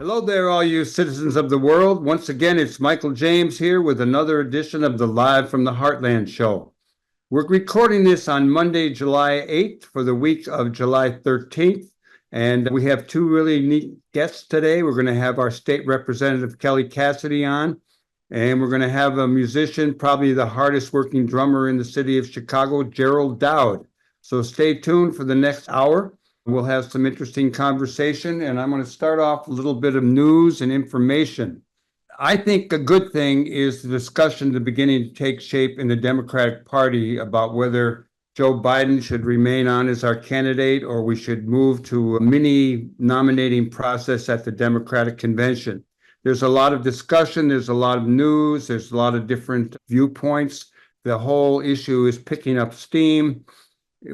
Hello there, all you citizens of the world. Once again, it's Michael James here with another edition of the Live from the Heartland show. We're recording this on Monday, July 8th for the week of July 13th. And we have two really neat guests today. We're going to have our state representative, Kelly Cassidy, on. And we're going to have a musician, probably the hardest working drummer in the city of Chicago, Gerald Dowd. So stay tuned for the next hour. We'll have some interesting conversation, and I'm going to start off a little bit of news and information. I think a good thing is the discussion beginning to take shape in the Democratic Party about whether Joe Biden should remain on as our candidate or we should move to a mini nominating process at the Democratic Convention. There's a lot of discussion, there's a lot of news, there's a lot of different viewpoints. The whole issue is picking up steam.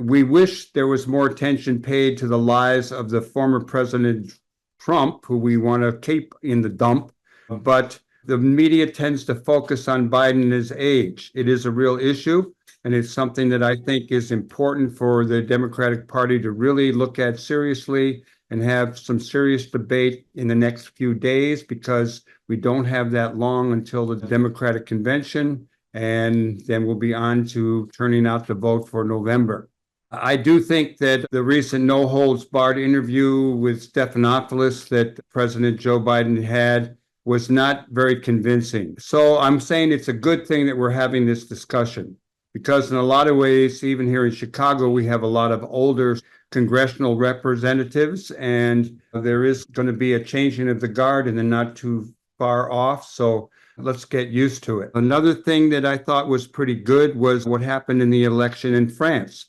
We wish there was more attention paid to the lies of the former President Trump, who we want to keep in the dump, but the media tends to focus on Biden and his age. It is a real issue, and it's something that I think is important for the Democratic Party to really look at seriously and have some serious debate in the next few days, because we don't have that long until the Democratic Convention, and then we'll be on to turning out the vote for November. I do think that the recent no-holds-barred interview with Stephanopoulos that President Joe Biden had was not very convincing. So I'm saying it's a good thing that we're having this discussion, because in a lot of ways, even here in Chicago, we have a lot of older congressional representatives, and there is going to be a changing of the guard in the not too far off. So let's get used to it. Another thing that I thought was pretty good was what happened in the election in France.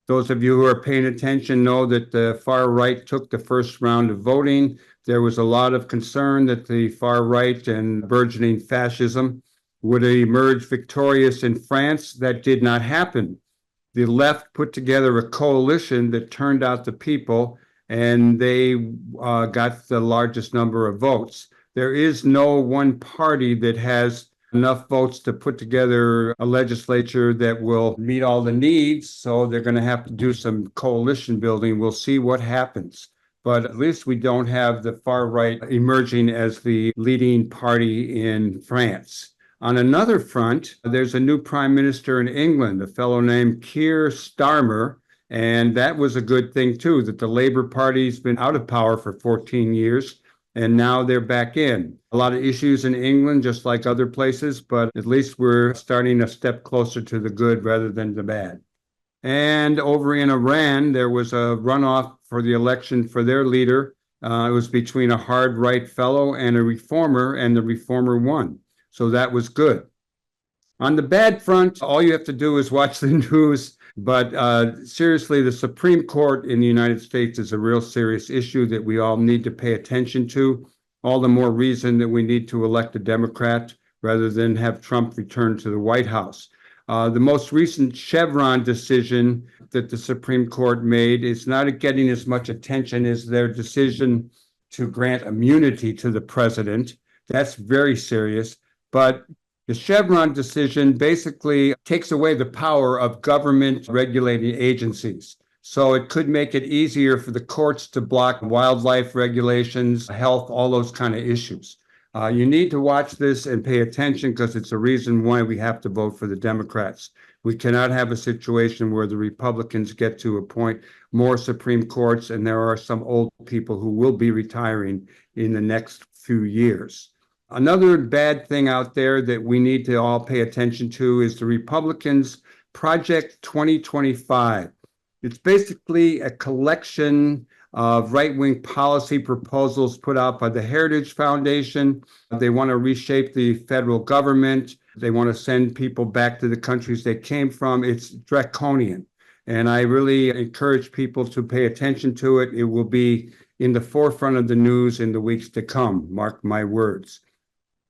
Those of you who are paying attention know that the far right took the first round of voting. There was a lot of concern that the far right and burgeoning fascism would emerge victorious in France. That did not happen. The left put together a coalition that turned out the people, and they got the largest number of votes. There is no one party that has enough votes to put together a legislature that will meet all the needs, so they're going to have to do some coalition building. We'll see what happens. But at least we don't have the far right emerging as the leading party in France. On another front, there's a new prime minister in England, a fellow named Keir Starmer, and that was a good thing too, that the Labour Party's been out of power for 14 years. And now they're back in. A lot of issues in England, just like other places, but at least we're starting a step closer to the good rather than the bad. And over in Iran, there was a runoff for the election for their leader. It was between a hard right fellow and a reformer, and the reformer won. So that was good. On the bad front, all you have to do is watch the news. But seriously, the Supreme Court in the United States is a real serious issue that we all need to pay attention to. All the more reason that we need to elect a Democrat rather than have Trump return to the White House. The most recent Chevron decision that the Supreme Court made is not getting as much attention as their decision to grant immunity to the president. That's very serious. But the Chevron decision basically takes away the power of government regulating agencies. So it could make it easier for the courts to block wildlife regulations, health, all those kind of issues. You need to watch this and pay attention, because it's a reason why we have to vote for the Democrats. We cannot have a situation where the Republicans get to appoint more Supreme Courts, and there are some old people who will be retiring in the next few years. Another bad thing out there that we need to all pay attention to is the Republicans' Project 2025. It's basically a collection of right-wing policy proposals put out by the Heritage Foundation. They want to reshape the federal government. They want to send people back to the countries they came from. It's draconian. And I really encourage people to pay attention to it. It will be in the forefront of the news in the weeks to come. Mark my words.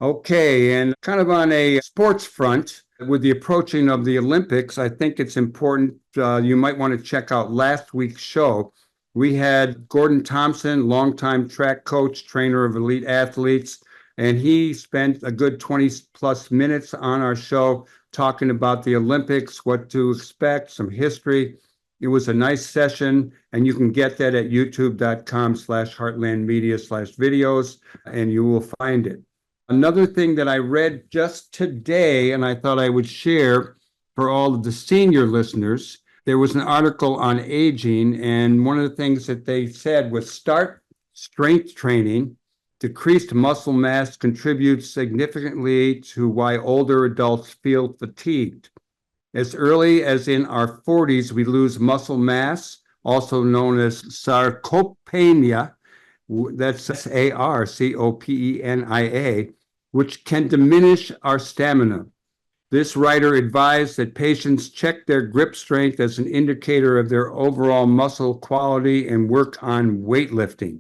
Okay, and kind of on a sports front, with the approaching of the Olympics, I think it's important, you might want to check out last week's show. We had Gordon Thompson, longtime track coach, trainer of elite athletes, and he spent a good 20 plus minutes on our show talking about the Olympics, what to expect, some history. It was a nice session, and you can get that at youtube.com/heartlandmedia/videos, and you will find it. Another thing that I read just today, and I thought I would share for all of the senior listeners, there was an article on aging, and one of the things that they said was start strength training. Decreased muscle mass contributes significantly to why older adults feel fatigued. As early as in our 40s, we lose muscle mass, also known as sarcopenia. That's sarcopenia, which can diminish our stamina. This writer advised that patients check their grip strength as an indicator of their overall muscle quality and work on weightlifting.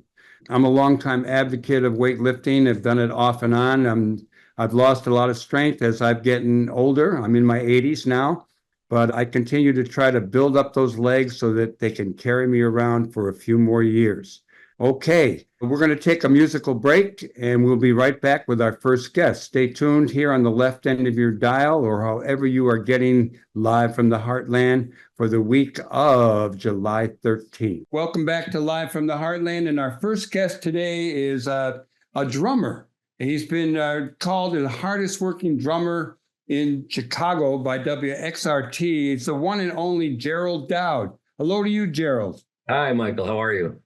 I'm a longtime advocate of weightlifting. I've done it off and on. I've lost a lot of strength as I've gotten older. I'm in my 80s now, but I continue to try to build up those legs so that they can carry me around for a few more years. Okay, we're going to take a musical break, and we'll be right back with our first guest. Stay tuned here on the left end of your dial, or however you are getting live from the Heartland for the week of July 13th. Welcome back to Live from the Heartland, and our first guest today is a drummer. He's been called the hardest working drummer in Chicago by WXRT. It's the one and only Gerald Dowd. Hello to you, Gerald. Hi, Michael. How are you?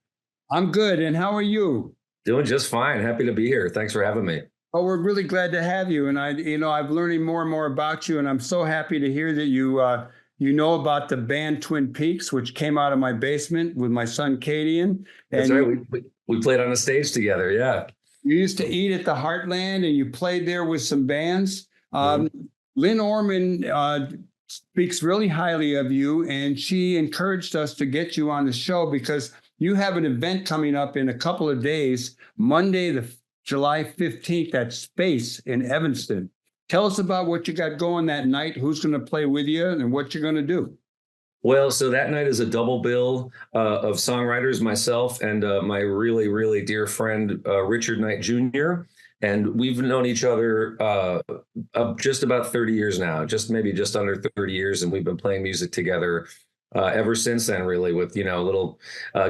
I'm good. And how are you? Doing just fine. Happy to be here. Thanks for having me. Oh, we're really glad to have you. And I'm learning more and more about you. And I'm so happy to hear that you know about the band Twin Peaks, which came out of my basement with my son, Cadian. That's right. We played on a stage together. Yeah. You used to eat at the Heartland and you played there with some bands. Lynn Orman speaks really highly of you, and she encouraged us to get you on the show because you have an event coming up in a couple of days, Monday, July 15th at Space in Evanston. Tell us about what you got going that night, who's going to play with you, and what you're going to do. Well, so that night is a double bill of songwriters, myself and my really, really dear friend, Richard Knight Jr., and we've known each other just about 30 years now, just under 30 years. And we've been playing music together ever since then, really, with, little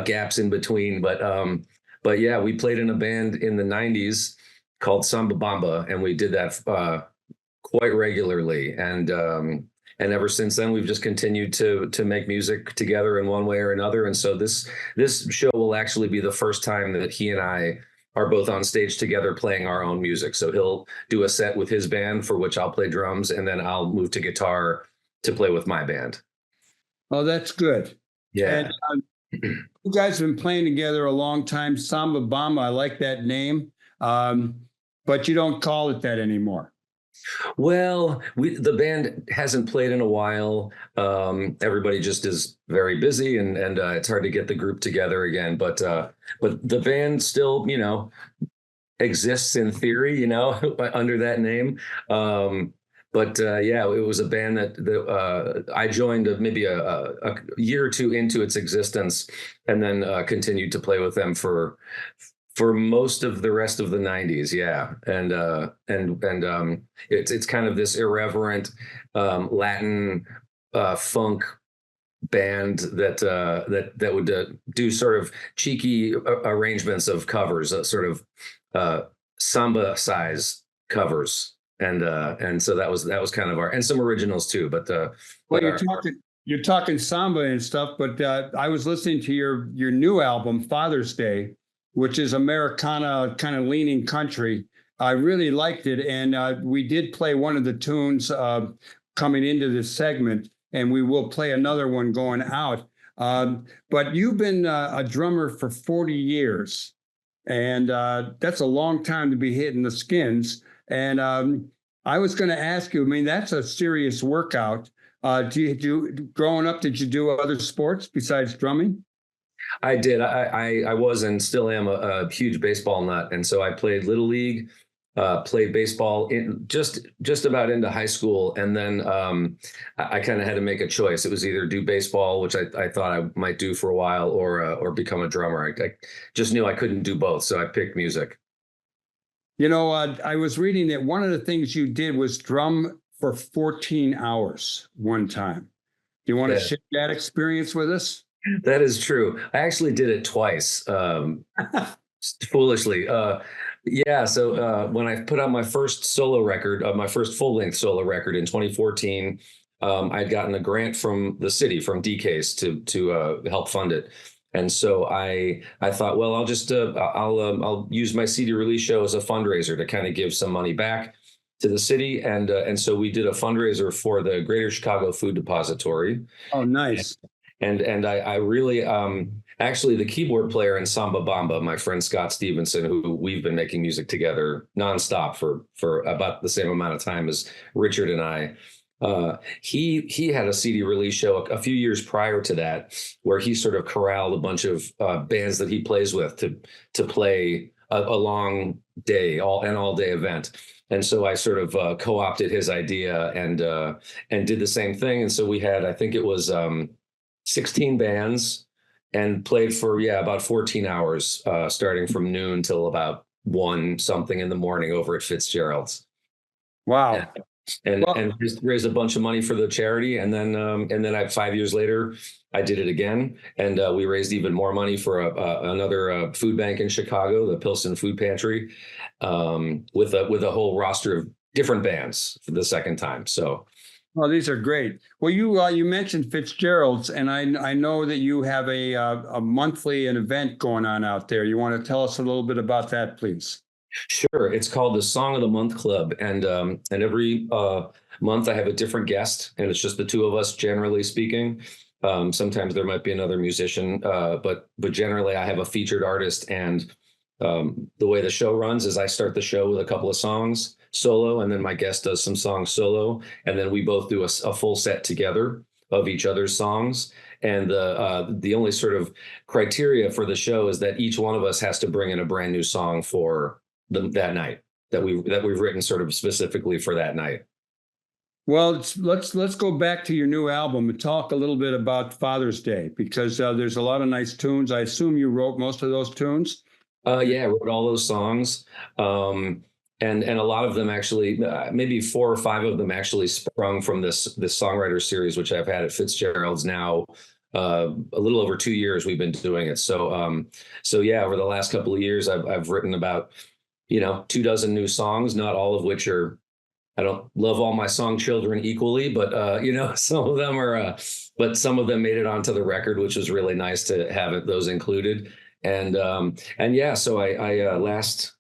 gaps in between. But yeah, we played in a band in the 90s called Samba Bamba, and we did that quite regularly. And ever since then, we've just continued to make music together in one way or another. And so this show will actually be the first time that he and I are both on stage together playing our own music. So he'll do a set with his band, for which I'll play drums, and then I'll move to guitar to play with my band. Oh, that's good. Yeah. And you guys have been playing together a long time. Samba Bamba, I like that name, but you don't call it that anymore. Well, the band hasn't played in a while. Everybody just is very busy, and it's hard to get the group together again. But the band still, exists in theory, under that name. Yeah, it was a band that I joined maybe a year or two into its existence, and then continued to play with them for most of the rest of the 90s. Yeah. And it's kind of this irreverent Latin funk band that would do sort of cheeky arrangements of covers, sort of samba size covers. And so that was kind of and some originals too, but you're talking samba and stuff, but I was listening to your new album, Father's Day, which is Americana kind of leaning country. I really liked it. And we did play one of the tunes coming into this segment, and we will play another one going out. But you've been a drummer for 40 years, and that's a long time to be hitting the skins. And I was going to ask you, I mean, that's a serious workout. Growing up, did you do other sports besides drumming? I did. I was and still am a huge baseball nut. And so I played Little League, played baseball in just about into high school. And then I kind of had to make a choice. It was either do baseball, which I thought I might do for a while, or become a drummer. I just knew I couldn't do both. So I picked music. I was reading that one of the things you did was drum for 14 hours one time. You want to Yeah. share that experience with us? That is true. I actually did it twice, foolishly. Yeah. So when I put out my first solo record, my first full-length solo record in 2014, I'd gotten a grant from the city, from DCASE, to help fund it. And so I thought, well, I'll use my CD release show as a fundraiser to kind of give some money back to the city, and so we did a fundraiser for the Greater Chicago Food Depository. Oh, nice. And I really actually, the keyboard player in Samba Bamba, my friend Scott Stevenson, who we've been making music together nonstop for about the same amount of time as Richard and I. He had a CD release show a few years prior to that, where he sort of corralled a bunch of bands that he plays with to play a long day, all day event. And so I sort of co-opted his idea and did the same thing. And so we had, I think it was 16 bands, and played for about 14 hours, starting from noon till about 1 something in the morning over at Fitzgerald's. Wow. And just raised a bunch of money for the charity, and then 5 years later I did it again, and we raised even more money for another food bank in Chicago, the Pilsen Food Pantry, with a whole roster of different bands for the second time. So. Well, these are great. Well, you mentioned Fitzgerald's, and I know that you have a monthly event going on out there. You want to tell us a little bit about that, please? Sure. It's called the Song of the Month Club, and every month I have a different guest, and it's just the two of us, generally speaking. Sometimes there might be another musician, but generally I have a featured artist. And the way the show runs is I start the show with a couple of songs solo, and then my guest does some songs solo, and then we both do a full set together of each other's songs. And the only sort of criteria for the show is that each one of us has to bring in a brand new song for that night that we've written sort of specifically for that night. Well, let's go back to your new album and talk a little bit about Father's Day, because there's a lot of nice tunes. I assume you wrote most of those tunes. Yeah, I wrote all those songs. And a lot of them actually, maybe 4 or 5 of them actually sprung from this songwriter series, which I've had at Fitzgerald's now a little over 2 years we've been doing it. So yeah, over the last couple of years, I've written about 24 new songs, not all of which are. I don't love all my song children equally, but some of them are. But some of them made it onto the record, which was really nice to have those included. And yeah, so I last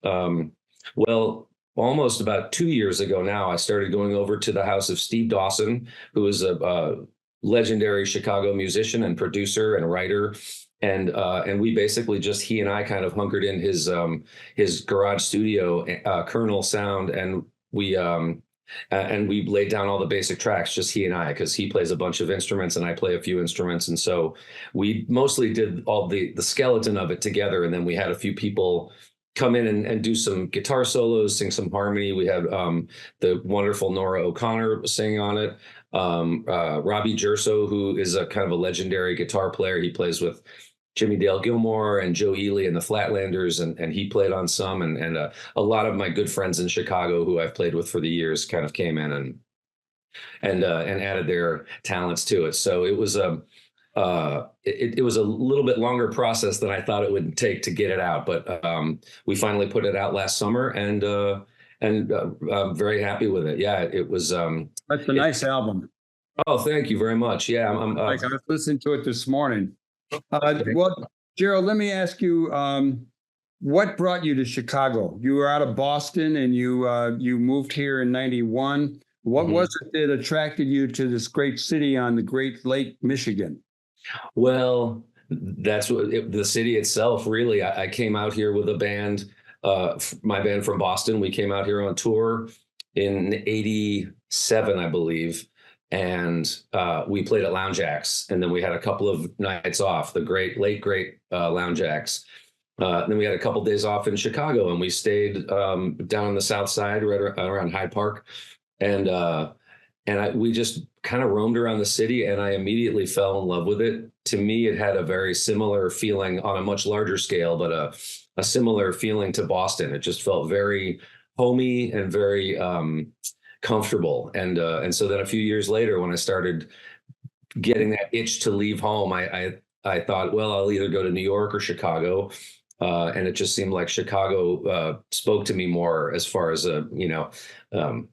almost about 2 years ago now, I started going over to the house of Steve Dawson, who is a legendary Chicago musician and producer and writer. And we basically just, he and I kind of hunkered in his garage studio, Kernel Sound, and we laid down all the basic tracks, just he and I, because he plays a bunch of instruments and I play a few instruments. And so we mostly did all the skeleton of it together. And then we had a few people come in and do some guitar solos, sing some harmony. We had the wonderful Nora O'Connor singing on it. Robbie Gerso, who is a kind of a legendary guitar player. He plays with Jimmy Dale Gilmore and Joe Ely and the Flatlanders, and he played on some. And a lot of my good friends in Chicago who I've played with for the years kind of came in and added their talents to it. So it was it was a little bit longer process than I thought it would take to get it out, but we finally put it out last summer, and I'm very happy with it. Yeah, it was. That's a nice album. Oh, thank you very much. Yeah, I was listening to it this morning. Well, Gerald, let me ask you, what brought you to Chicago? You were out of Boston, and you moved here in '91. What was it that attracted you to this great city on the Great Lake, Michigan? Well, that's the city itself, really. I came out here with a band, my band from Boston. We came out here on tour in '87, I believe. And we played at Lounge Acts, and then we had a couple of nights off, the late great Lounge Acts. Then we had a couple of days off in Chicago, and we stayed down on the south side, right around Hyde Park. And we just kind of roamed around the city, and I immediately fell in love with it. To me, it had a very similar feeling on a much larger scale, but a similar feeling to Boston. It just felt very homey and very comfortable. And so then a few years later, when I started getting that itch to leave home, I thought, well, I'll either go to New York or Chicago. And it just seemed like Chicago spoke to me more as far as um,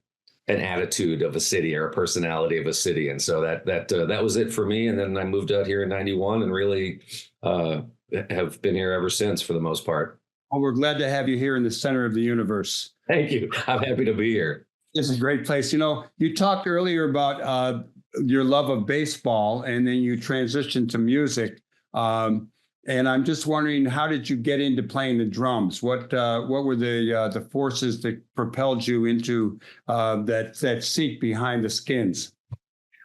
an attitude of a city or a personality of a city. And so that was it for me. And then I moved out here in '91 and really have been here ever since for the most part. Well, we're glad to have you here in the center of the universe. Thank you. I'm happy to be here. This is a great place. You know, you talked earlier about your love of baseball, and then you transitioned to music. And I'm just wondering, how did you get into playing the drums? What were the forces that propelled you into that seat behind the skins?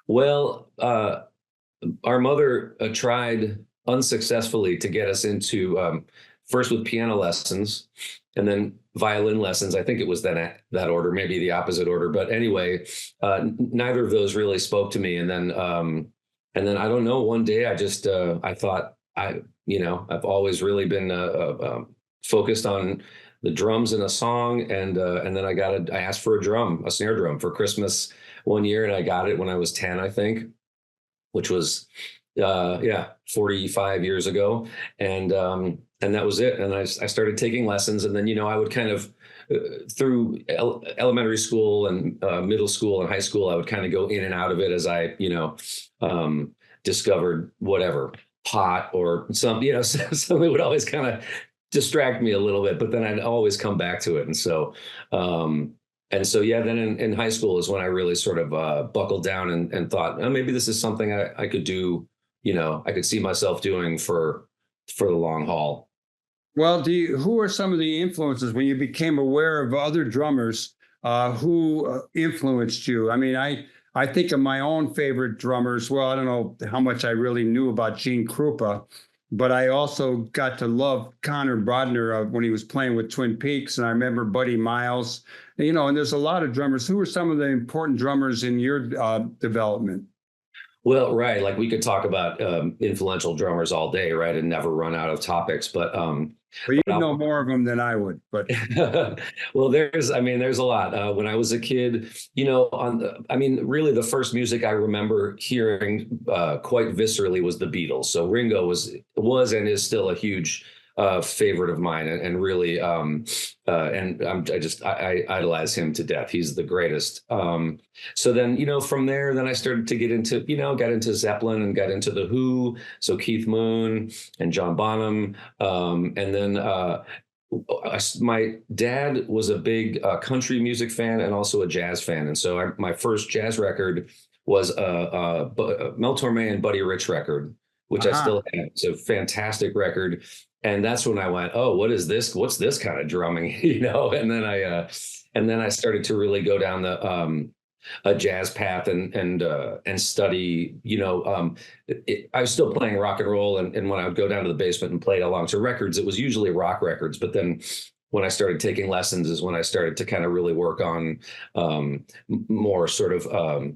Well, our mother tried unsuccessfully to get us into first with piano lessons and then violin lessons. I think it was then that order, maybe the opposite order. But anyway, neither of those really spoke to me. And then I don't know, one day I just I thought I've always really been focused on the drums in a song. And then I asked for a snare drum for Christmas one year, and I got it when I was 10, I think, which was 45 years ago. And that was it. And I started taking lessons, and then, I would kind of through elementary school and middle school and high school, I would kind of go in and out of it as I, discovered whatever pot or something, something would always kind of distract me a little bit, but then I'd always come back to it. And so, then in high school is when I really sort of buckled down and thought, oh, maybe this is something I could do, I could see myself doing for the long haul. Well, who are some of the influences when you became aware of other drummers who influenced you? I mean, I think of my own favorite drummers. Well, I don't know how much I really knew about Gene Krupa, but I also got to love Connor Brodner when he was playing with Twin Peaks. And I remember Buddy Miles, and there's a lot of drummers. Who are some of the important drummers in your development? Well, right. Like we could talk about influential drummers all day, right, and never run out of topics. But you know more of them than I would. But well, there's a lot. When I was a kid, really the first music I remember hearing quite viscerally was the Beatles. So Ringo was and is still a huge favorite of mine, and really, I idolize him to death. He's the greatest. So then, from there, then I started to get into, got into Zeppelin and got into the Who. So Keith Moon and John Bonham, and then my dad was a big country music fan and also a jazz fan, and so my first jazz record was Mel Torme and Buddy Rich record, which I still have. It's a fantastic record. And that's when I went, oh, what is this? What's this kind of drumming? And then I started to really go down the a jazz path and study. I was still playing rock and roll, and when I would go down to the basement and play along to records, it was usually rock records. But then when I started taking lessons is when I started to kind of really work on more sort of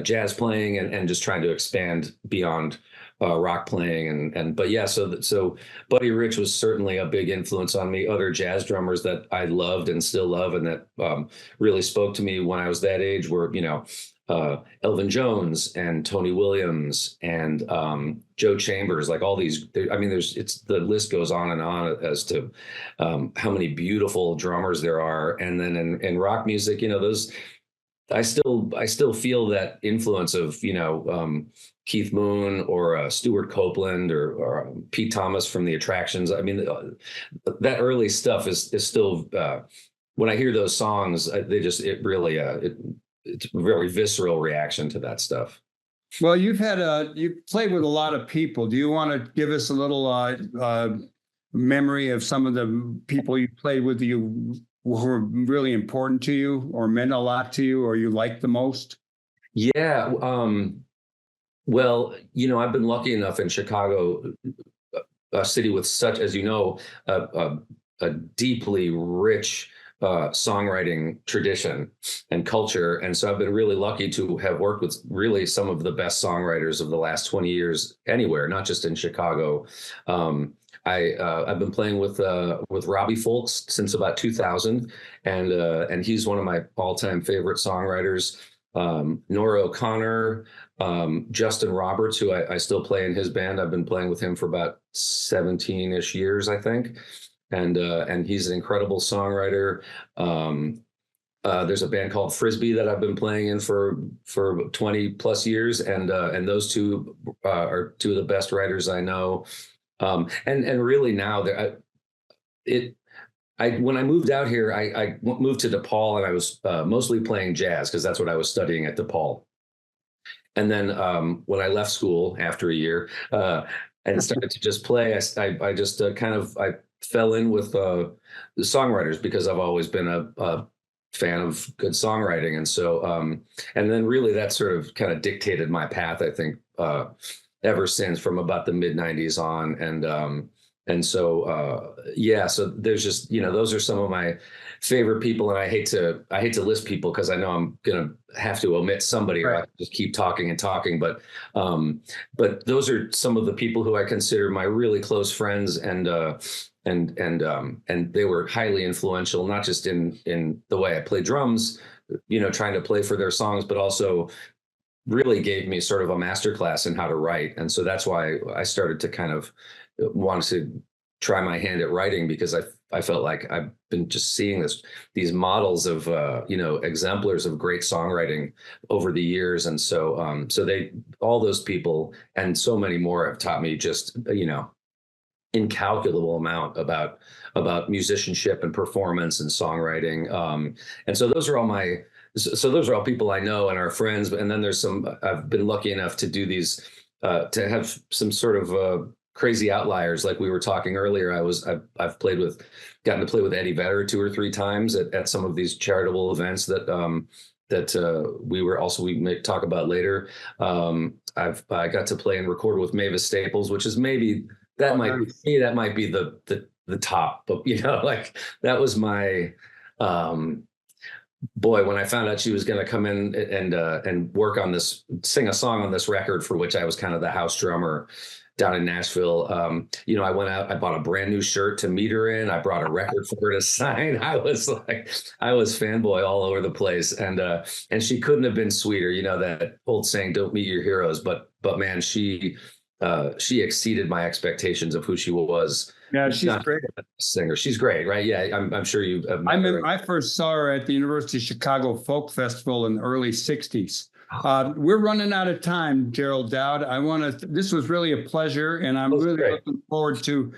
jazz playing and just trying to expand beyond rock playing so Buddy Rich was certainly a big influence on me. Other jazz drummers that I loved and still love and that really spoke to me when I was that age were Elvin Jones and Tony Williams and Joe Chambers, like all these. The list goes on and on as to how many beautiful drummers there are. And then in rock music, those. I still feel that influence of Keith Moon or Stuart Copeland or Pete Thomas from the Attractions. I mean, that early stuff is still when I hear those songs, it's a very visceral reaction to that stuff. Well, you've played with a lot of people. Do you want to give us a little memory of some of the people you played with who were really important to you or meant a lot to you or you liked the most? Yeah. Well, I've been lucky enough in Chicago, a city with such, as a deeply rich songwriting tradition and culture. And so I've been really lucky to have worked with really some of the best songwriters of the last 20 years anywhere, not just in Chicago. I've been playing with Robbie Fulks since about 2000, and he's one of my all-time favorite songwriters. Nora O'Connor, Justin Roberts, who I still play in his band. I've been playing with him for about 17-ish years, I think. And he's an incredible songwriter. There's a band called Frisbee that I've been playing in for 20 plus years, and those two are two of the best writers I know. And really now when I moved out here, I moved to DePaul, and I was mostly playing jazz because that's what I was studying at DePaul. And then when I left school after a year and started to just play, I just I fell in with the songwriters because I've always been a fan of good songwriting. And so, and then really that sort of kind of dictated my path, I think, ever since, from about the mid 90s on. And so, yeah, so there's just, those are some of my favorite people. And I hate to list people because I know I'm going to have to omit somebody, or I can just keep talking and talking. But those are some of the people who I consider my really close friends, and they were highly influential, not just in the way I play drums, trying to play for their songs, but also really gave me sort of a masterclass in how to write. And so that's why I started to kind of want to try my hand at writing, because I felt like I've been just seeing these models of exemplars of great songwriting over the years. And so all those people and so many more have taught me just incalculable amount about musicianship and performance and songwriting. And so those are all people I know and are friends. And then there's I've been lucky enough to do these, to have some sort of crazy outliers. Like we were talking earlier, I've gotten to play with Eddie Vedder 2 or 3 times at some of these charitable events that we may talk about later. I got to play and record with Mavis Staples, which is maybe that might be the top, but like that was my boy, when I found out she was going to come in and work on this, sing a song on this record, for which I was kind of the house drummer down in Nashville. I went out, I bought a brand new shirt to meet her in. I brought a record for her to sign. I was fanboy all over the place. And she couldn't have been sweeter. That old saying, don't meet your heroes, but man, she exceeded my expectations of who she was. Yeah, she's great. Singer. She's great, right? Yeah, I'm sure you. I first saw her at the University of Chicago Folk Festival in the early 60s. We're running out of time, Gerald Dowd. This was really a pleasure, and I'm really looking forward to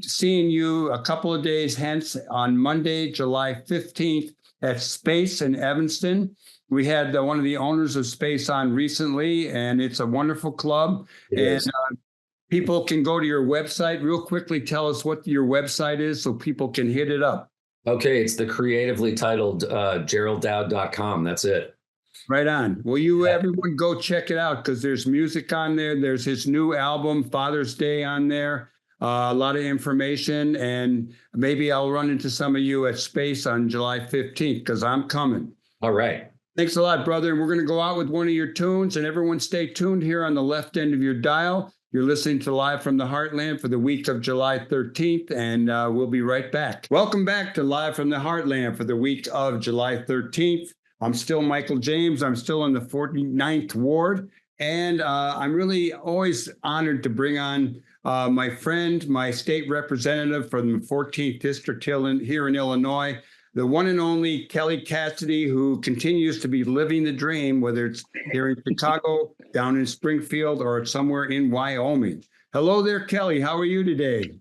seeing you a couple of days hence on Monday, July 15th at Space in Evanston. We had one of the owners of Space on recently, and it's a wonderful club. People can go to your website. Real quickly, tell us what your website is so people can hit it up. Okay, it's the creatively titled GeraldDowd.com. That's it. Right on. Well, everyone go check it out, because there's music on there. There's his new album, Father's Day, on there. A lot of information, and maybe I'll run into some of you at Space on July 15th, because I'm coming. All right. Thanks a lot, brother. And we're going to go out with one of your tunes, and everyone stay tuned here on the left end of your dial. You're listening to Live from the Heartland for the week of July 13th, and we'll be right back. Welcome back to Live from the Heartland for the week of July 13th. I'm still Michael James. I'm still in the 49th Ward, and I'm really always honored to bring on my friend, my state representative from the 14th District here in Illinois, the one and only Kelly Cassidy, who continues to be living the dream, whether it's here in Chicago, down in Springfield, or somewhere in Wyoming. Hello there, Kelly. How are you today?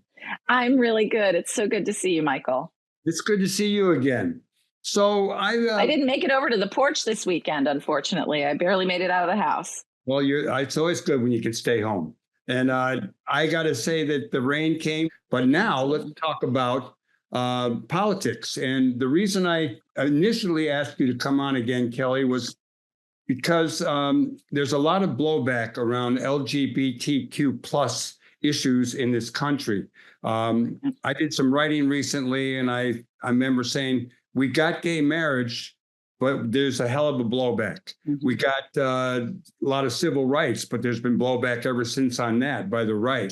I'm really good. It's so good to see you, Michael. It's good to see you again. So I didn't make it over to the porch this weekend, unfortunately. I barely made it out of the house. Well, it's always good when you can stay home. And I got to say that the rain came. But now let's talk about politics. And the reason I initially asked you to come on again, Kelly, was because there's a lot of blowback around LGBTQ plus issues in this country. I did some writing recently, and I remember saying, we got gay marriage, but there's a hell of a blowback. We got a lot of civil rights, but there's been blowback ever since on that by the right.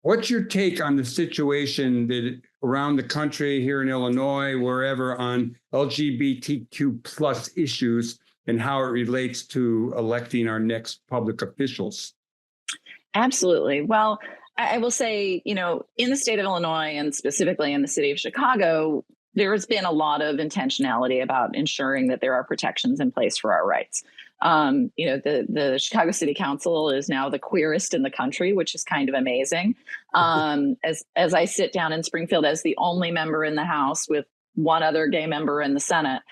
What's your take on the situation that around the country, here in Illinois, wherever, on LGBTQ plus issues and how it relates to electing our next public officials. Absolutely. Well, I will say, in the state of Illinois and specifically in the city of Chicago, there has been a lot of intentionality about ensuring that there are protections in place for our rights. The Chicago City Council is now the queerest in the country, which is kind of amazing. As I sit down in Springfield as the only member in the House with one other gay member in the Senate.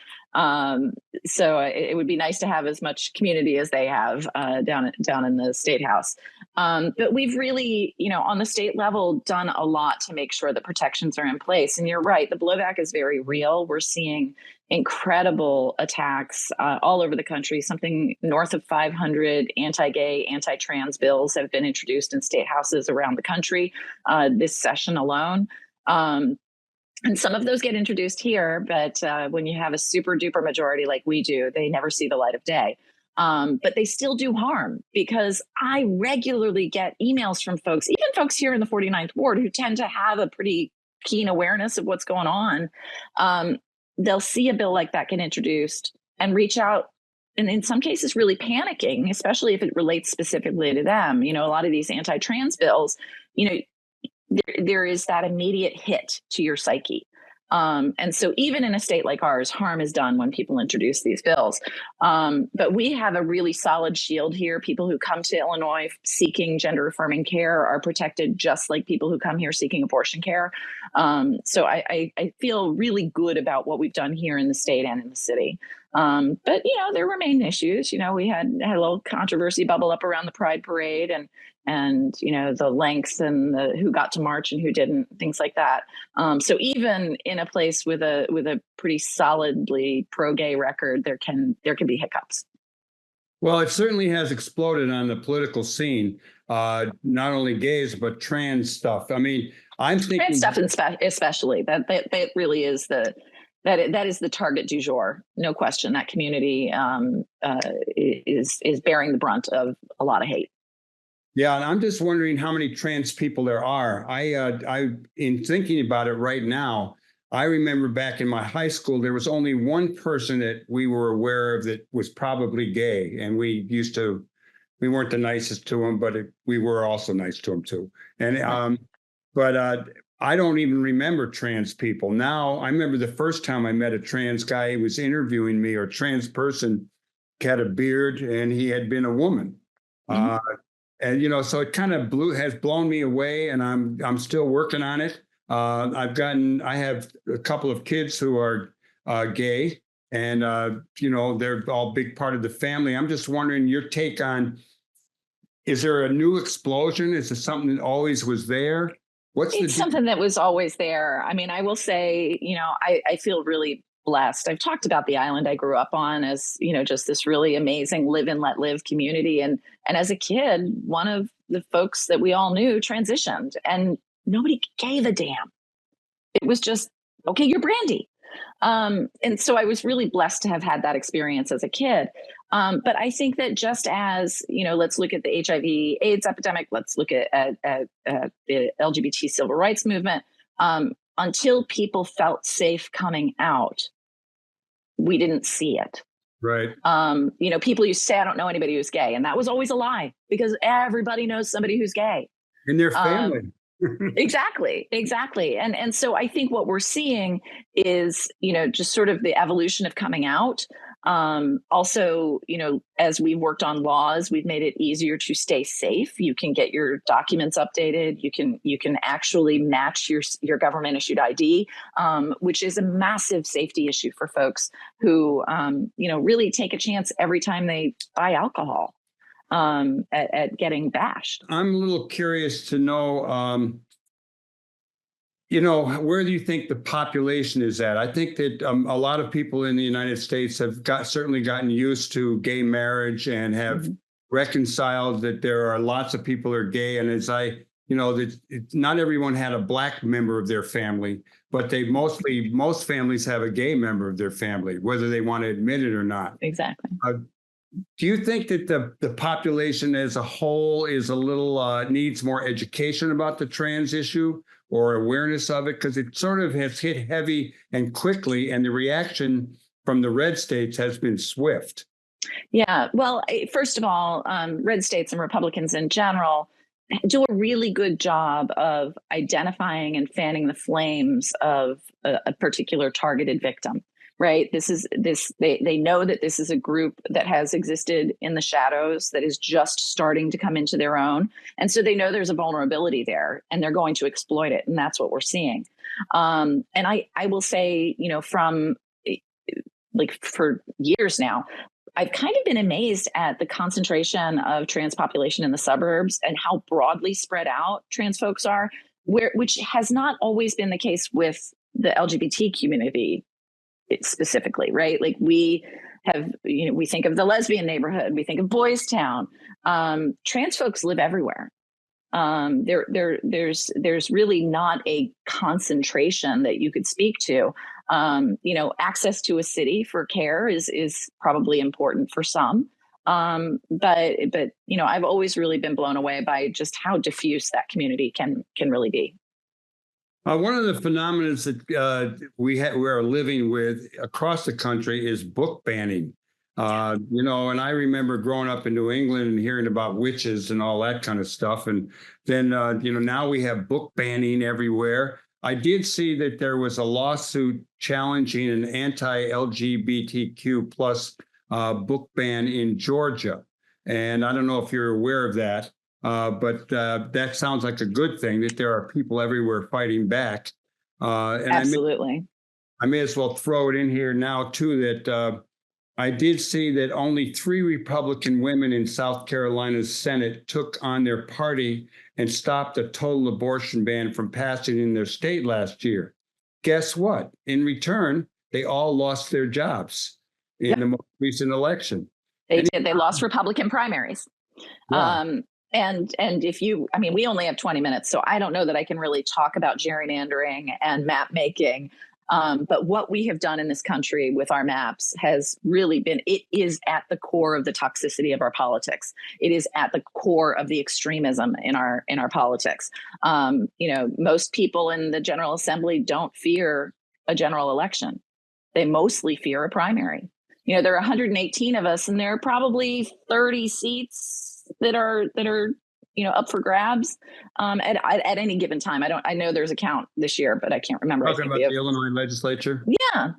So it would be nice to have as much community as they have down in the State House. But we've really, on the state level, done a lot to make sure that protections are in place. And you're right, the blowback is very real. We're seeing incredible attacks all over the country. Something north of 500 anti-gay, anti-trans bills have been introduced in state houses around the country this session alone. And some of those get introduced here, but when you have a super duper majority like we do, they never see the light of day. But they still do harm, because I regularly get emails from folks, even folks here in the 49th Ward, who tend to have a pretty keen awareness of what's going on. They'll see a bill like that get introduced and reach out, and in some cases really panicking, especially if it relates specifically to them. A lot of these anti-trans bills, there is that immediate hit to your psyche. And so even in a state like ours, harm is done when people introduce these bills. But we have a really solid shield here. People who come to Illinois seeking gender affirming care are protected just like people who come here seeking abortion care. So I feel really good about what we've done here in the state and in the city. But, there remain issues. We had a little controversy bubble up around the Pride Parade and the lengths and who got to march and who didn't, things like that. So even in a place with a pretty solidly pro-gay record, there can be hiccups. Well, it certainly has exploded on the political scene, not only gays, but trans stuff. I mean, I'm thinking trans stuff especially that really is that is the target du jour. No question. That community is bearing the brunt of a lot of hate. Yeah, and I'm just wondering how many trans people there are. I in thinking about it right now, I remember back in my high school, there was only one person that we were aware of that was probably gay, and we weren't the nicest to him, but we were also nice to him too. And but I don't even remember trans people now. I remember the first time I met a trans guy. He was interviewing me, or a trans person, had a beard, and he had been a woman. Mm-hmm. And so it kind of has blown me away, and I'm still working on it. I have a couple of kids who are gay, and they're all big part of the family. I'm just wondering your take on: is there a new explosion? Is it something that always was there? It's something that was always there. I mean, I will say, I feel really blessed. I've talked about the island I grew up on as, just this really amazing live and let live community. And as a kid, one of the folks that we all knew transitioned, and nobody gave a damn. It was just, okay, you're Brandy. And so I was really blessed to have had that experience as a kid. But I think that just as, let's look at the HIV/AIDS epidemic, let's look at the LGBT civil rights movement. Until people felt safe coming out, we didn't see it. Right. People used to say, I don't know anybody who's gay. And that was always a lie, because everybody knows somebody who's gay. In their family. Exactly. And so I think what we're seeing is, just sort of the evolution of coming out. Also, as we've worked on laws, we've made it easier to stay safe. You can get your documents updated. You can actually match your government issued ID, which is a massive safety issue for folks who, really take a chance every time they buy alcohol. At getting bashed. I'm a little curious to know, where do you think the population is at? I think that a lot of people in the United States have certainly gotten used to gay marriage and have reconciled that there are lots of people who are gay. And as not everyone had a Black member of their family, but most families have a gay member of their family, whether they want to admit it or not. Exactly. Do you think that the population as a whole is a little needs more education about the trans issue or awareness of it? Because it sort of has hit heavy and quickly, and the reaction from the red states has been swift. Yeah. Well, first of all, red states and Republicans in general do a really good job of identifying and fanning the flames of a particular targeted victim. Right. They know that this is a group that has existed in the shadows, that is just starting to come into their own. And so they know there's a vulnerability there and they're going to exploit it. And that's what we're seeing. And I will say, from like for years now, I've kind of been amazed at the concentration of trans population in the suburbs and how broadly spread out trans folks are, which has not always been the case with the LGBT community specifically, right? Like we have, we think of the lesbian neighborhood, we think of Boys Town. Trans folks live everywhere. There's really not a concentration that you could speak to. Access to a city for care is probably important for some. But I've always really been blown away by just how diffuse that community can really be. One of the phenomena that we are living with across the country is book banning. And I remember growing up in New England and hearing about witches and all that kind of stuff. And then, now we have book banning everywhere. I did see that there was a lawsuit challenging an anti-LGBTQ plus book ban in Georgia. And I don't know if you're aware of that, but that sounds like a good thing, that there are people everywhere fighting back. And Absolutely. I may as well throw it in here now, too, that I did see that only 3 Republican women in South Carolina's Senate took on their party and stopped a total abortion ban from passing in their state last year. Guess what? In return, they all lost their jobs in the most recent election. They did. They lost Republican primaries. Wow. And we only have 20 minutes, so I don't know that I can really talk about gerrymandering and map making. But what we have done in this country with our maps has really been, it is at the core of the toxicity of our politics. It is at the core of the extremism in our politics. Most people in the General Assembly don't fear a general election. They mostly fear a primary. There are 118 of us, and there are probably 30 seats that are up for grabs at any given time. I know there's a count this year, but I can't remember. Talking about the Illinois legislature? Yeah.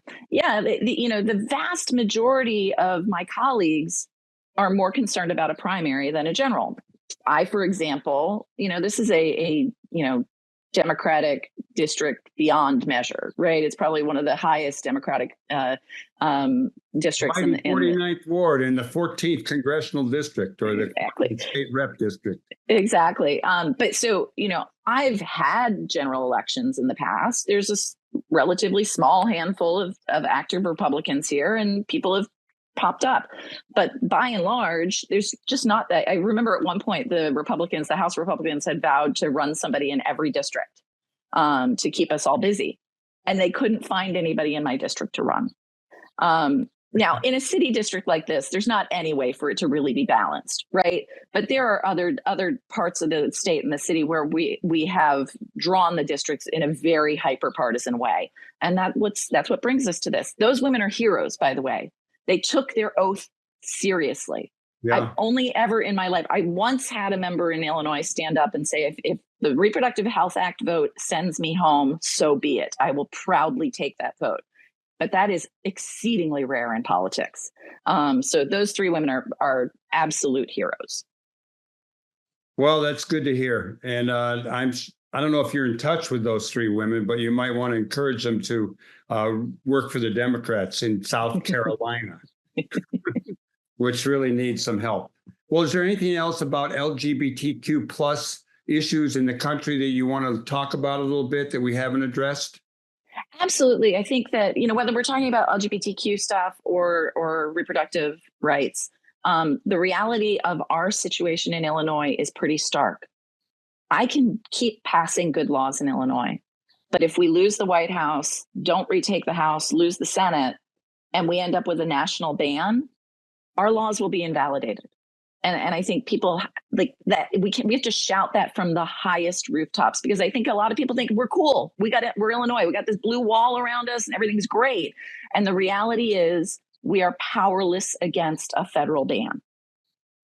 The vast majority of my colleagues are more concerned about a primary than a general. I, for example, this is a Democratic district beyond measure, right? It's probably one of the highest Democratic districts in the 49th Ward in the 14th Congressional District, or the State Rep District. Exactly. But so, I've had general elections in the past. There's a relatively small handful of active Republicans here, and people have popped up. But by and large, there's just not that. I remember at one point, the House Republicans had vowed to run somebody in every district to keep us all busy. And they couldn't find anybody in my district to run. Now, in a city district like this, there's not any way for it to really be balanced, right? But there are other parts of the state and the city where we have drawn the districts in a very hyper-partisan way. And that's what brings us to this. Those women are heroes, by the way. They took their oath seriously. Yeah. I've only ever in my life, I once had a member in Illinois stand up and say, if the Reproductive Health Act vote sends me home, so be it. I will proudly take that vote. But that is exceedingly rare in politics. So those 3 women are absolute heroes. Well, that's good to hear. And I don't know if you're in touch with those 3 women, but you might want to encourage them to work for the Democrats in South Carolina, which really needs some help. Well, is there anything else about LGBTQ plus issues in the country that you want to talk about a little bit that we haven't addressed? Absolutely. I think that, whether we're talking about LGBTQ stuff or reproductive rights, the reality of our situation in Illinois is pretty stark. I can keep passing good laws in Illinois, but if we lose the White House, don't retake the House, lose the Senate, and we end up with a national ban, our laws will be invalidated. And I think people like that. We have to shout that from the highest rooftops, because I think a lot of people think we're cool. We're Illinois. We got this blue wall around us and everything's great. And the reality is we are powerless against a federal ban.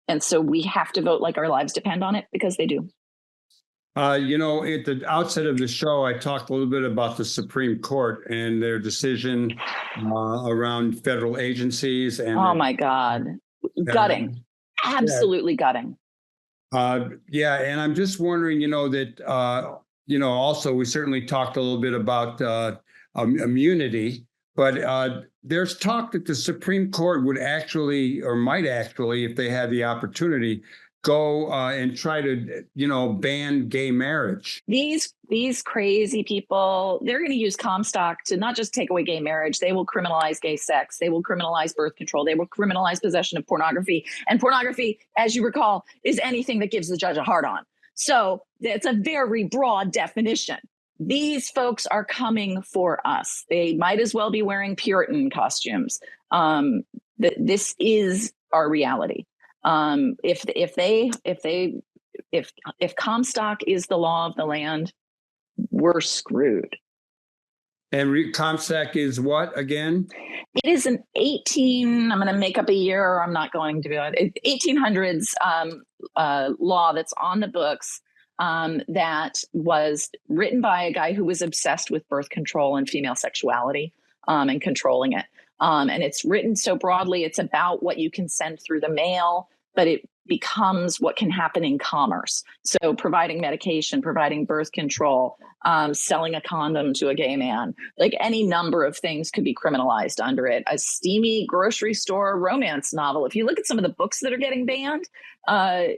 And so we have to vote like our lives depend on it, because they do. You know, at the outset of the show, I talked a little bit about the Supreme Court and their decision around federal agencies. And Oh my God. Gutting. Absolutely gutting. Yeah, and I'm just wondering, you know, that also we certainly talked a little bit about immunity, but there's talk that the Supreme Court would actually, or might actually, if they had the opportunity, go and try to, ban gay marriage. These crazy people, they're going to use Comstock to not just take away gay marriage. They will criminalize gay sex. They will criminalize birth control. They will criminalize possession of pornography. And pornography, as you recall, is anything that gives the judge a hard on. So it's a very broad definition. These folks are coming for us. They might as well be wearing Puritan costumes. This is our reality. If Comstock is the law of the land, we're screwed. And Comstock is what again? It is an I'm going to make up a year, or I'm not going to be on it. 1800s law that's on the books that was written by a guy who was obsessed with birth control and female sexuality and controlling it. And it's written so broadly, it's about what you can send through the mail, but it becomes what can happen in commerce. So providing medication, providing birth control, selling a condom to a gay man, like any number of things could be criminalized under it. A steamy grocery store romance novel. If you look at some of the books that are getting banned, that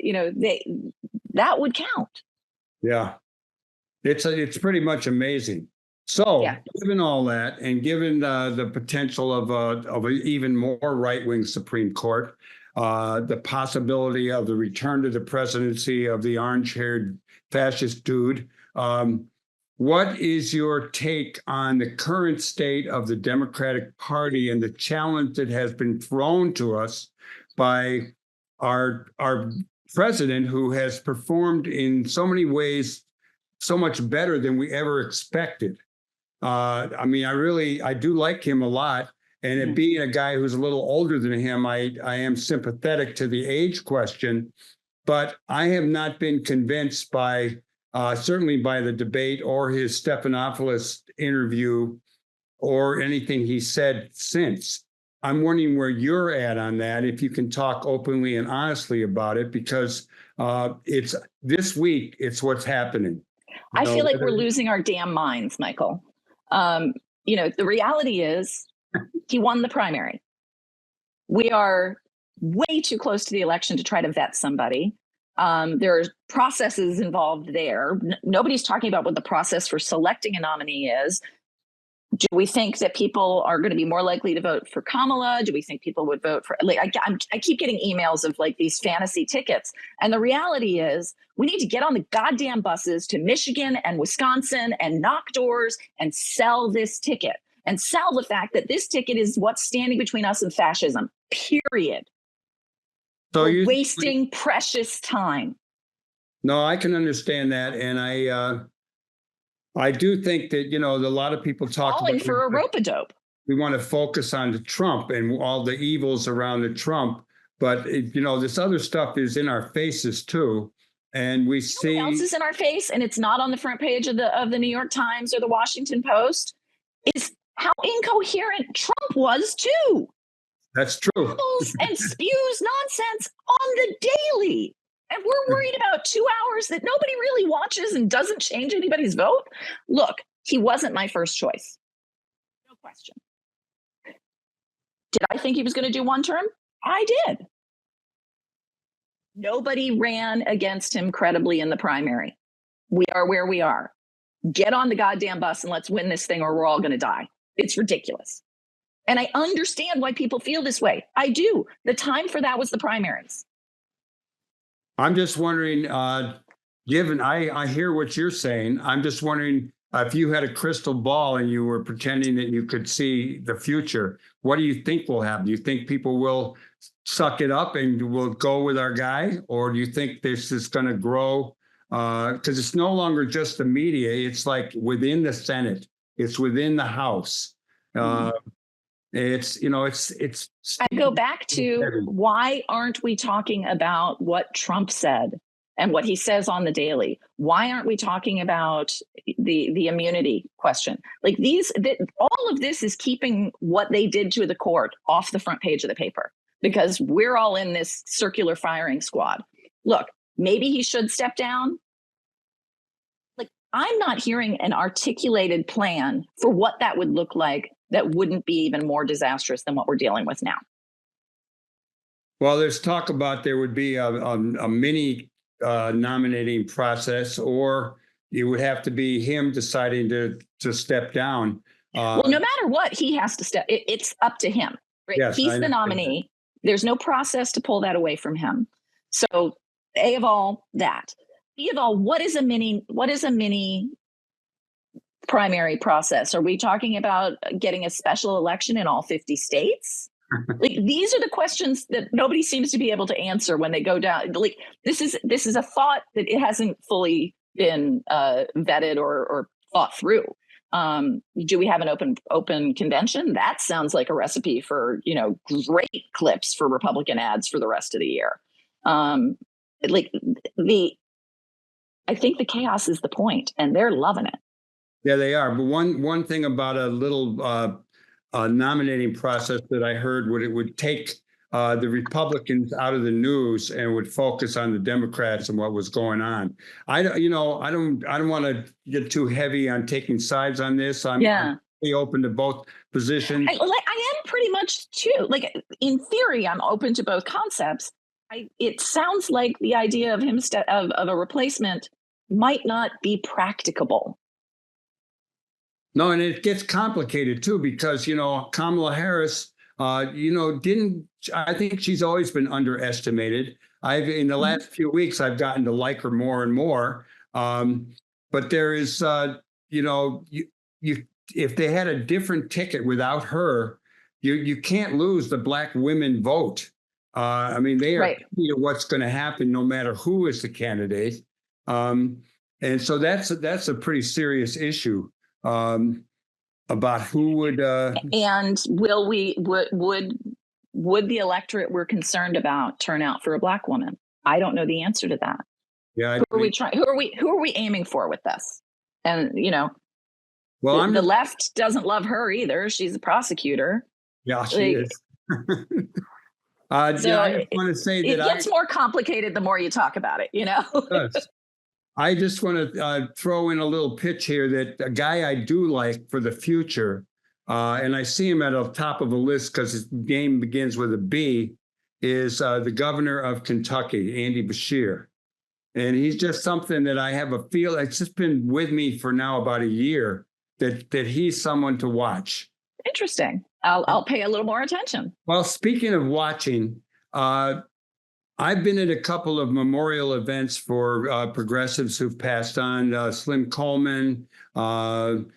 would count. Yeah, it's pretty much amazing. So, given all that, and given the potential of an even more right-wing Supreme Court, the possibility of the return to the presidency of the orange-haired fascist dude, what is your take on the current state of the Democratic Party and the challenge that has been thrown to us by our president, who has performed in so many ways so much better than we ever expected? I do like him a lot. And it being a guy who's a little older than him, I am sympathetic to the age question, but I have not been convinced by, certainly by the debate or his Stephanopoulos interview or anything he said since. I'm wondering where you're at on that, if you can talk openly and honestly about it, because it's this week, it's what's happening. I feel like we're losing our damn minds, Michael. The reality is he won the primary. We are way too close to the election to try to vet somebody. There are processes involved there. Nobody's talking about what the process for selecting a nominee is. Do we think that people are going to be more likely to vote for Kamala? Do we think people would vote for, I keep getting emails of these fantasy tickets. And the reality is we need to get on the goddamn buses to Michigan and Wisconsin and knock doors and sell this ticket, and sell the fact that this ticket is what's standing between us and fascism, period. So you're wasting precious time. No, I can understand that. And I do think that, a lot of people talk falling about for a rope-a-dope. We want to focus on the Trump and all the evils around the Trump. But, this other stuff is in our faces, too. And we see what else is in our face, and it's not on the front page of the New York Times or the Washington Post, is how incoherent Trump was, too. That's true. And spews nonsense on the daily. And we're worried about 2 hours that nobody really watches and doesn't change anybody's vote. Look, he wasn't my first choice. No question. Did I think he was going to do one term? I did. Nobody ran against him credibly in the primary. We are where we are. Get on the goddamn bus and let's win this thing, or we're all going to die. It's ridiculous. And I understand why people feel this way. I do. The time for that was the primaries. I'm just wondering, given I hear what you're saying, I'm just wondering if you had a crystal ball and you were pretending that you could see the future, what do you think will happen? Do you think people will suck it up and will go with our guy? Or do you think this is going to grow? Because it's no longer just the media. It's like within the Senate. It's within the House. It's I go back to, heavy. why aren't we talking about what Trump said and what he says on the daily? Why aren't we talking about the immunity question? Like all of this is keeping what they did to the court off the front page of the paper, because we're all in this circular firing squad. Look, maybe he should step down. Like, I'm not hearing an articulated plan for what that would look like that wouldn't be even more disastrous than what we're dealing with now. Well, there's talk about there would be a mini nominating process, or it would have to be him deciding to step down. Well, no matter what, he has to step. It's up to him. Right? Yes, He's the nominee. There's no process to pull that away from him. So, A of all that. B of all, what is a mini primary process? Are we talking about getting a special election in all 50 states? Like, these are the questions that nobody seems to be able to answer when they go down. Like, this is a thought that it hasn't fully been vetted or thought through. Do we have an open convention? That sounds like a recipe for, great clips for Republican ads for the rest of the year. I think the chaos is the point, and they're loving it. Yeah, they are. But one thing about a little nominating process that I heard would take the Republicans out of the news and would focus on the Democrats and what was going on. I don't want to get too heavy on taking sides on this. I'm pretty open to both positions. I am pretty much too. Like, in theory, I'm open to both concepts. It sounds like the idea of him of a replacement might not be practicable. No, and it gets complicated too, because Kamala Harris, I think she's always been underestimated. In the last few weeks, I've gotten to like her more and more. But there is, if they had a different ticket without her, you can't lose the Black women vote. I mean, they are key to what's going to happen, no matter who is the candidate. And so that's a pretty serious issue. About who would and would the electorate we're concerned about turn out for a Black woman? I don't know the answer to that. Yeah, who are we aiming for with this? And well, the left doesn't love her either. She's a prosecutor. Yeah, she is. I just want to say that it gets more complicated the more you talk about it. It does. I just want to throw in a little pitch here that a guy I do like for the future, and I see him at the top of a list because his name begins with a B, is the governor of Kentucky, Andy Beshear. And he's just something that I have a feel, it's just been with me for now about a year, that he's someone to watch. Interesting. I'll pay a little more attention. Well, speaking of watching, I've been at a couple of memorial events for progressives who've passed on, Slim Coleman, Lou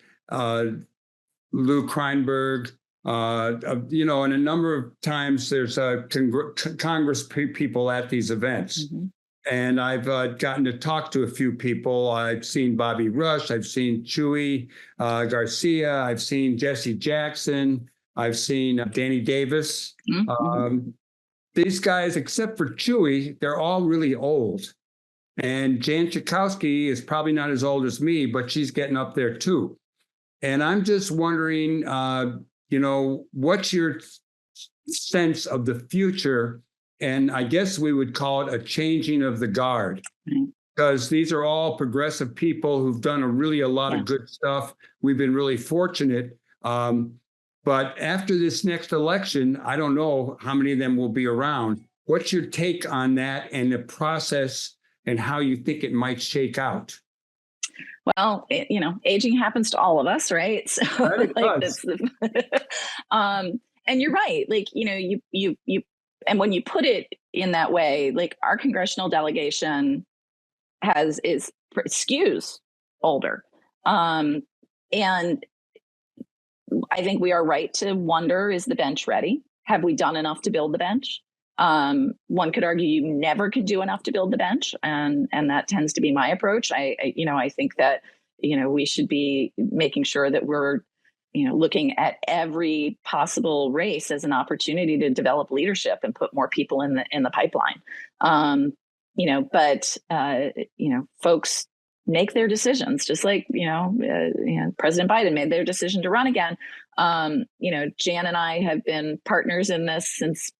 Kreinberg, and a number of times there's Congress people at these events. Mm-hmm. And I've gotten to talk to a few people. I've seen Bobby Rush, I've seen Chewy Garcia, I've seen Jesse Jackson, I've seen Danny Davis. Mm-hmm. These guys, except for Chewy, they're all really old. And Jan Schakowsky is probably not as old as me, but she's getting up there too. And I'm just wondering, what's your sense of the future? And I guess we would call it a changing of the guard, because these are all progressive people who've done a lot of good stuff. We've been really fortunate. But after this next election, I don't know how many of them will be around. What's your take on that and the process and how you think it might shake out? Well, aging happens to all of us, right? So, and you're right. Like, you, and when you put it in that way, like, our congressional delegation skews older, and I think we are right to wonder, is the bench ready? Have we done enough to build the bench? One could argue you never could do enough to build the bench. And that tends to be my approach. I think that, we should be making sure that we're looking at every possible race as an opportunity to develop leadership and put more people in the pipeline. But folks make their decisions, just like President Biden made their decision to run again. Jan and I have been partners in this since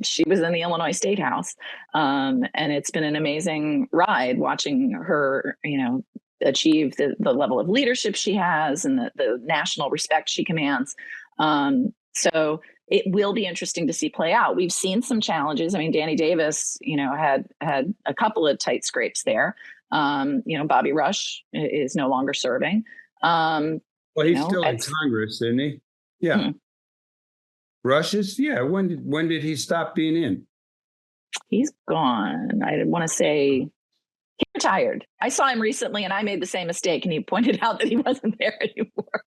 she was in the Illinois State House, and it's been an amazing ride watching her achieve the level of leadership she has and the national respect she commands. So it will be interesting to see play out. We've seen some challenges. I mean, Danny Davis, had a couple of tight scrapes there. Bobby Rush is no longer serving. Well, he's still in Congress, isn't he? Yeah. Mm-hmm. Rush is, yeah. When did he stop being in? He's gone. I want to say he retired. I saw him recently and I made the same mistake and he pointed out that he wasn't there anymore,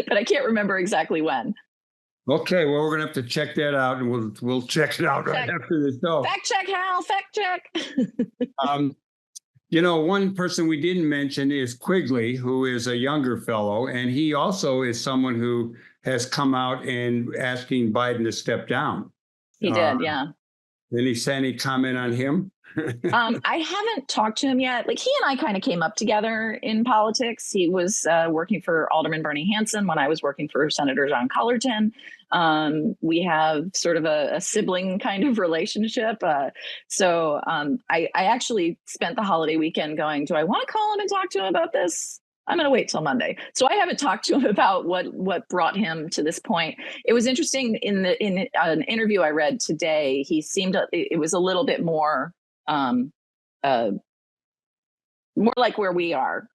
but I can't remember exactly when. Okay, well, we're gonna have to check that out, and we'll check it out right after this show. Fact check, Hal. Fact check. One person we didn't mention is Quigley, who is a younger fellow, and he also is someone who has come out and asking Biden to step down. He did, yeah. Any comment on him? I haven't talked to him yet. Like, he and I kind of came up together in politics. He was working for Alderman Bernie Hansen when I was working for Senator John Cullerton. We have sort of a sibling kind of relationship. So I actually spent the holiday weekend going, do I want to call him and talk to him about this? I'm going to wait till Monday. So I haven't talked to him about what brought him to this point. It was interesting in an interview I read today. He seemed, it was a little bit more like where we are, a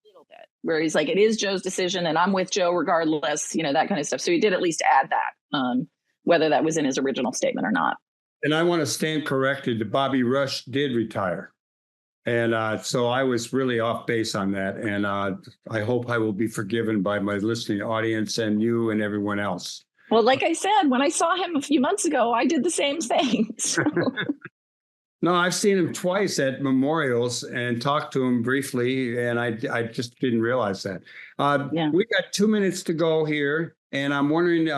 little bit, where he's like, it is Joe's decision and I'm with Joe regardless, that kind of stuff. So he did at least add that, whether that was in his original statement or not. And I want to stand corrected. Bobby Rush did retire. And so I was really off base on that. And I hope I will be forgiven by my listening audience and you and everyone else. Well, like I said, when I saw him a few months ago, I did the same thing. So. No, I've seen him twice at memorials and talked to him briefly, and I just didn't realize that. We got 2 minutes to go here, and I'm wondering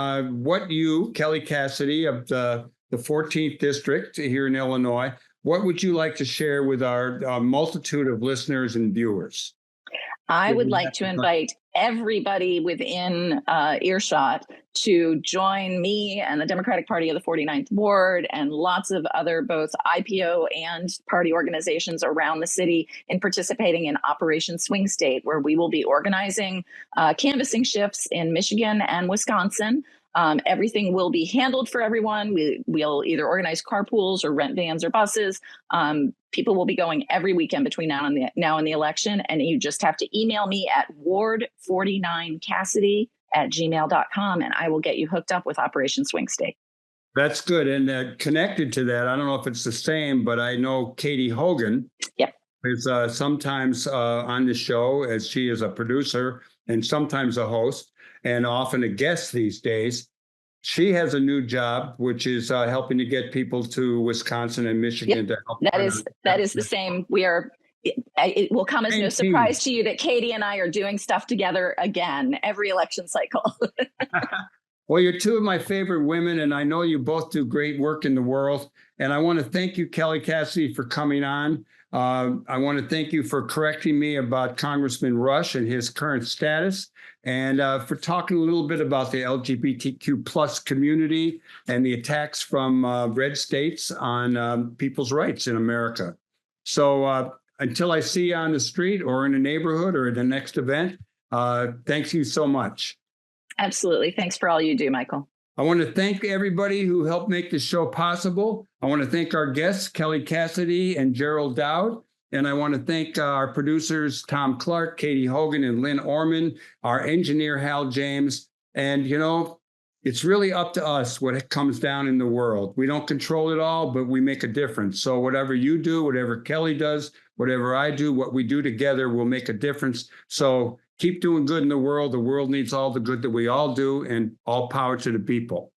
what you, Kelly Cassidy of the 14th District here in Illinois, what would you like to share with our multitude of listeners and viewers? I would like to invite everybody within earshot to join me and the Democratic Party of the 49th Ward and lots of other both IPO and party organizations around the city in participating in Operation Swing State, where we will be organizing canvassing shifts in Michigan and Wisconsin. Everything will be handled for everyone. We'll either organize carpools or rent vans or buses. People will be going every weekend between now and the election. And you just have to email me at ward49cassidy@gmail.com and I will get you hooked up with Operation Swing State. That's good. And connected to that, I don't know if it's the same, but I know Katie Hogan is sometimes on the show, as she is a producer and sometimes a host and often a guest these days. She has a new job, which is helping to get people to Wisconsin and Michigan to help. That is the same. It will come as no surprise to you that Katie and I are doing stuff together again every election cycle. Well, you're two of my favorite women, and I know you both do great work in the world. And I want to thank you, Kelly Cassidy, for coming on. I want to thank you for correcting me about Congressman Rush and his current status, and for talking a little bit about the LGBTQ plus community and the attacks from red states on people's rights in America. So until I see you on the street or in a neighborhood or at the next event, thank you so much. Absolutely. Thanks for all you do, Michael. I want to thank everybody who helped make this show possible. I want to thank our guests, Kelly Cassidy and Gerald Dowd. And I want to thank our producers, Tom Clark, Katie Hogan, and Lynn Orman, our engineer, Hal James. And, it's really up to us what comes down in the world. We don't control it all, but we make a difference. So whatever you do, whatever Kelly does, whatever I do, what we do together will make a difference. So keep doing good in the world. The world needs all the good that we all do, and all power to the people.